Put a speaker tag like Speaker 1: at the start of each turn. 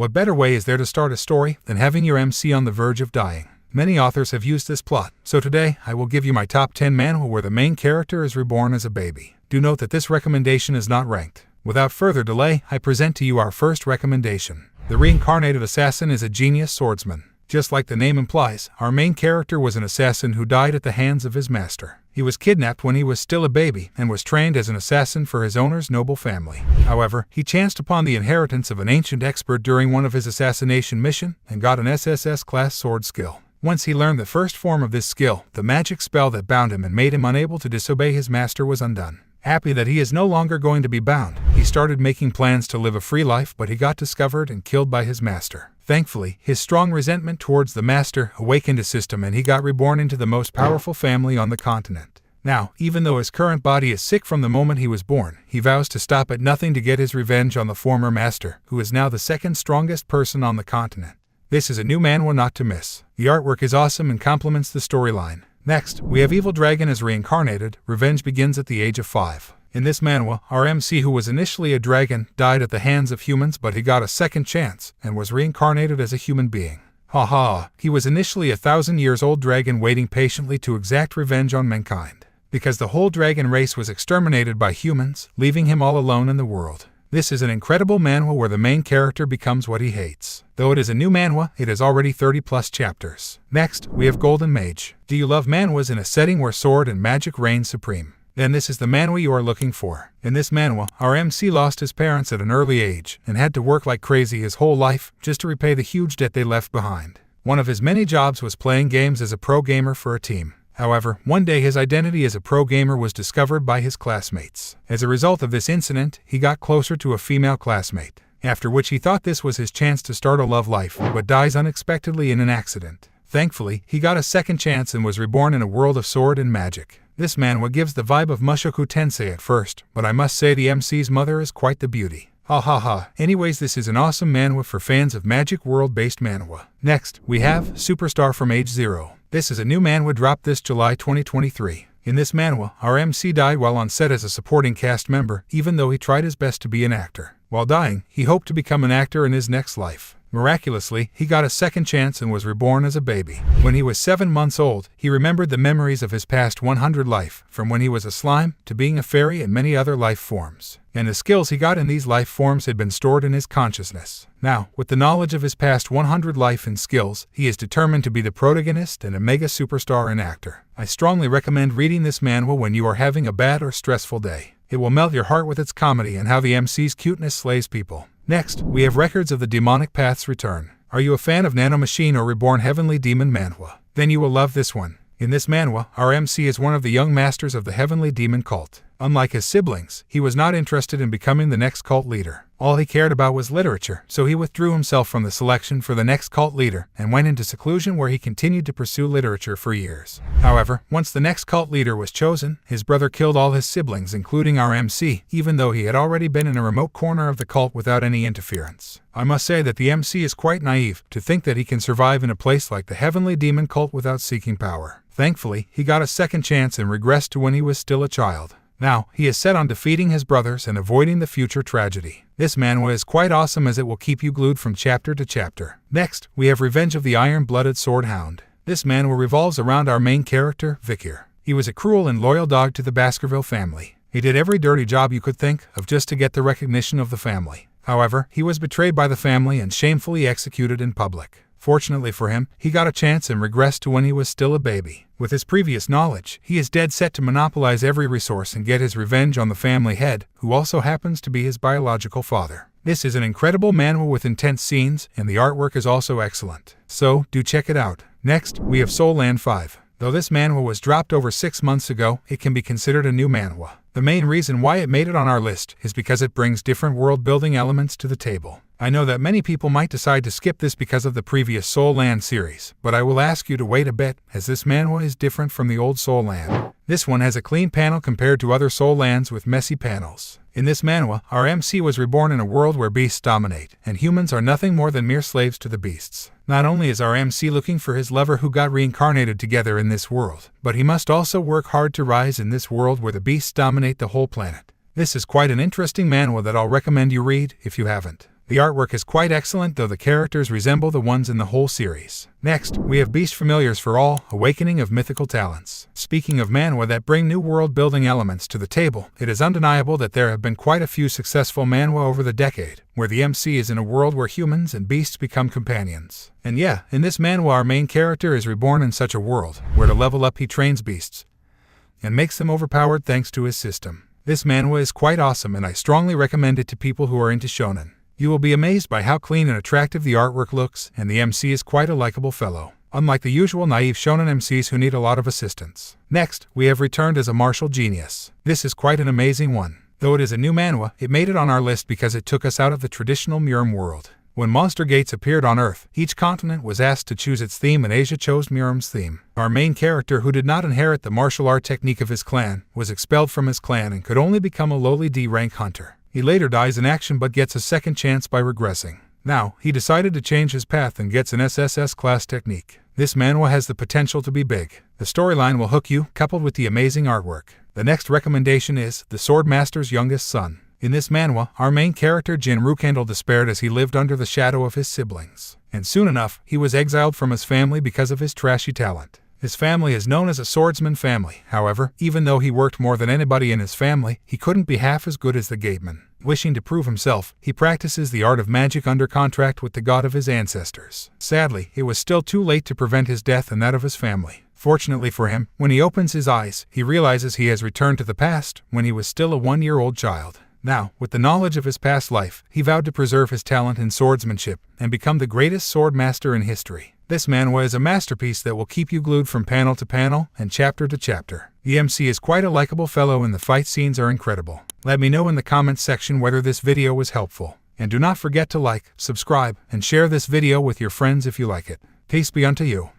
Speaker 1: What better way is there to start a story than having your MC on the verge of dying? Many authors have used this plot, so today I will give you my top 10 manhwa where the main character is reborn as a baby. Do note that this recommendation is not ranked. Without further delay, I present to you our first recommendation. The Reincarnated assassin is a genius swordsman. Just like the name implies, our main character was an assassin who died at the hands of his master. He was kidnapped when he was still a baby and was trained as an assassin for his owner's noble family. However, he chanced upon the inheritance of an ancient expert during one of his assassination missions and got an SSS-class sword skill. Once he learned the first form of this skill, the magic spell that bound him and made him unable to disobey his master was undone. Happy that he is no longer going to be bound, he started making plans to live a free life, but he got discovered and killed by his master. Thankfully, his strong resentment towards the master awakened his system and he got reborn into the most powerful family on the continent. Now, even though his current body is sick from the moment he was born, he vows to stop at nothing to get his revenge on the former master, who is now the second strongest person on the continent. This is a new manhwa not to miss. The artwork is awesome and complements the storyline. Next, we have Evil Dragon as Reincarnated. Revenge begins at the age of 5. In this manhwa, our MC, who was initially a dragon, died at the hands of humans, but he got a second chance and was reincarnated as a human being. Haha, he was initially a 1,000-years-old dragon waiting patiently to exact revenge on mankind, because the whole dragon race was exterminated by humans, leaving him all alone in the world. This is an incredible manhwa where the main character becomes what he hates. Though it is a new manhwa, it has already 30+ chapters. Next, we have Golden Mage. Do you love manhwas in a setting where sword and magic reign supreme? Then this is the manhwa you are looking for. In this manhwa, our MC lost his parents at an early age and had to work like crazy his whole life just to repay the huge debt they left behind. One of his many jobs was playing games as a pro gamer for a team. However, one day his identity as a pro gamer was discovered by his classmates. As a result of this incident, he got closer to a female classmate, after which he thought this was his chance to start a love life, but dies unexpectedly in an accident. Thankfully, he got a second chance and was reborn in a world of sword and magic. This manhwa gives the vibe of Mushoku Tensei at first, but I must say the MC's mother is quite the beauty. Ha ha ha. Anyways, this is an awesome manhwa for fans of magic world-based manhwa. Next, we have Superstar from Age 0. This is a new manhwa dropped this July 2023. In this manhwa, our MC died while on set as a supporting cast member, even though he tried his best to be an actor. While dying, he hoped to become an actor in his next life. Miraculously, he got a second chance and was reborn as a baby. When he was 7 months old, he remembered the memories of his past 100 life, from when he was a slime to being a fairy and many other life forms. And the skills he got in these life forms had been stored in his consciousness. Now, with the knowledge of his past 100 life and skills, he is determined to be the protagonist and a mega superstar and actor. I strongly recommend reading this manhwa when you are having a bad or stressful day. It will melt your heart with its comedy and how the MC's cuteness slays people. Next, we have Records of the Demonic Path's Return. Are you a fan of Nanomachine or Reborn Heavenly Demon manhwa? Then you will love this one. In this manhwa, our MC is one of the young masters of the Heavenly Demon cult. Unlike his siblings, he was not interested in becoming the next cult leader. All he cared about was literature, so he withdrew himself from the selection for the next cult leader and went into seclusion where he continued to pursue literature for years. However, once the next cult leader was chosen, his brother killed all his siblings, including our MC, even though he had already been in a remote corner of the cult without any interference. I must say that the MC is quite naive to think that he can survive in a place like the Heavenly Demon cult without seeking power. Thankfully, he got a second chance and regressed to when he was still a child. Now, he is set on defeating his brothers and avoiding the future tragedy. This manhwa is quite awesome as it will keep you glued from chapter to chapter. Next, we have Revenge of the Iron-Blooded Sword Hound. This manhwa revolves around our main character, Vikir. He was a cruel and loyal dog to the Baskerville family. He did every dirty job you could think of just to get the recognition of the family. However, he was betrayed by the family and shamefully executed in public. Fortunately for him, he got a chance and regressed to when he was still a baby. With his previous knowledge, he is dead set to monopolize every resource and get his revenge on the family head, who also happens to be his biological father. This is an incredible manhwa with intense scenes, and the artwork is also excellent. So, do check it out. Next, we have Soul Land 5. Though this manhwa was dropped over 6 months ago, it can be considered a new manhwa. The main reason why it made it on our list is because it brings different world-building elements to the table. I know that many people might decide to skip this because of the previous Soul Land series, but I will ask you to wait a bit, as this manhwa is different from the old Soul Land. This one has a clean panel compared to other Soul Lands with messy panels. In this manhwa, our MC was reborn in a world where beasts dominate, and humans are nothing more than mere slaves to the beasts. Not only is our MC looking for his lover who got reincarnated together in this world, but he must also work hard to rise in this world where the beasts dominate the whole planet. This is quite an interesting manhwa that I'll recommend you read if you haven't. The artwork is quite excellent, though the characters resemble the ones in the whole series. Next, we have Beast Familiars for All, Awakening of Mythical Talents. Speaking of manhwa that bring new world-building elements to the table, it is undeniable that there have been quite a few successful manhwa over the decade, where the MC is in a world where humans and beasts become companions. And yeah, in this manhwa our main character is reborn in such a world, where to level up he trains beasts and makes them overpowered thanks to his system. This manhwa is quite awesome, and I strongly recommend it to people who are into shonen. You will be amazed by how clean and attractive the artwork looks, and the MC is quite a likable fellow, unlike the usual naive shonen MCs who need a lot of assistance. Next, we have Returned as a Martial Genius. This is quite an amazing one. Though it is a new manhwa, it made it on our list because it took us out of the traditional Miram world. When Monster Gates appeared on Earth, each continent was asked to choose its theme, and Asia chose Miram's theme. Our main character, who did not inherit the martial art technique of his clan, was expelled from his clan and could only become a lowly D-rank hunter. He later dies in action but gets a second chance by regressing. Now, he decided to change his path and gets an SSS class technique. This manhwa has the potential to be big. The storyline will hook you, coupled with the amazing artwork. The next recommendation is The Swordmaster's Youngest Son. In this manhwa, our main character Jin Rukendall despaired as he lived under the shadow of his siblings. And soon enough, he was exiled from his family because of his trashy talent. His family is known as a swordsman family. However, even though he worked more than anybody in his family, he couldn't be half as good as the gateman. Wishing to prove himself, he practices the art of magic under contract with the god of his ancestors. Sadly, it was still too late to prevent his death and that of his family. Fortunately for him, when he opens his eyes, he realizes he has returned to the past, when he was still a 1-year-old child. Now, with the knowledge of his past life, he vowed to preserve his talent in swordsmanship and become the greatest sword master in history. This manhwa is a masterpiece that will keep you glued from panel to panel and chapter to chapter. The MC is quite a likable fellow and the fight scenes are incredible. Let me know in the comments section whether this video was helpful. And do not forget to like, subscribe, and share this video with your friends if you like it. Peace be unto you.